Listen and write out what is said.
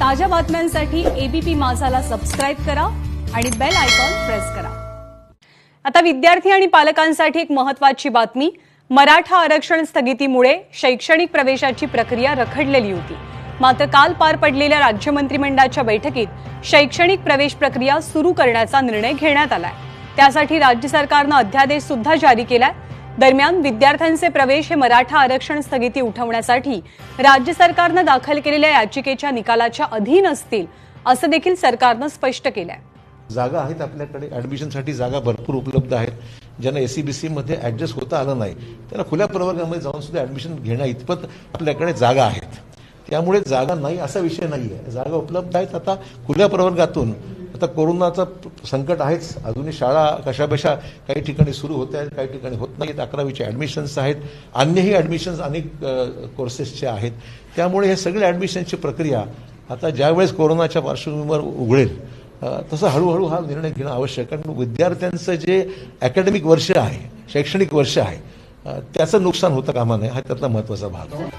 ताज्या बातम्यांसाठी ABP माझाला subscribe करा आणि बेल आयकॉन प्रेस करा। आता विद्यार्थी आणि पालकांसाठी एक महत्त्वाची बातमी। मराठा आरक्षण स्थगितीमुळे शैक्षणिक प्रवेशाची प्रक्रिया रखडलेली होती। मात्र काल पार पडलेल्या राज्य मंत्रिमंडळाच्या बैठकीत शैक्षणिक प्रवेश प्रक्रिया सुरू करण्याचा निर्णय घेण्यात आलाय। त्यासाठी राज्य सरकारने अध्यादेश सुद्धा जारी केलाय। दरम्यान विद्यार्थ्यांचे प्रवेश हे मराठा आरक्षण स्थगिती उठवण्यासाठी राज्य सरकारने दाखल केलेल्या याचिकेच्या निकालाच्या अधीन असतील असं देखील सरकारने स्पष्ट केलंय। जागा आहेत आपल्याकडे, ऍडमिशनसाठी जागा भरपूर उपलब्ध आहेत। ज्यांना एसीबीसी मध्ये ऍडजस्ट होता आलं नाही त्यांना खुल्या प्रवर्गामध्ये जाऊन सुद्धा ऍडमिशन घेण्या इतपत आपल्याकडे जागा आहेत। त्यामुळे जागा नाही असा विषय नाहीये, जागा उपलब्ध आहेत। आता खुल्या प्रवर्गातून आता कोरोनाचा संकट आहेच, अजूनही शाळा कशाबशा काही ठिकाणी सुरू होत आहेत, काही ठिकाणी होत नाहीत। 11वीचे ऍडमिशन्स आहेत, अन्यही ऍडमिशन्स अनेक कोर्सेसचे आहेत। त्यामुळे हे सगळे ऍडमिशनची प्रक्रिया आता ज्यावेळेस कोरोनाच्या पार्श्वभूमीवर उघडेल तसं हळूहळू हा निर्णय घेणं आवश्यक आहे। कारण विद्यार्थ्यांचं जे अकॅडमिक वर्ष आहे, शैक्षणिक वर्ष आहे, त्याचं नुकसान होतं कामा नये, हा त्यातला महत्त्वाचा भाग आहे।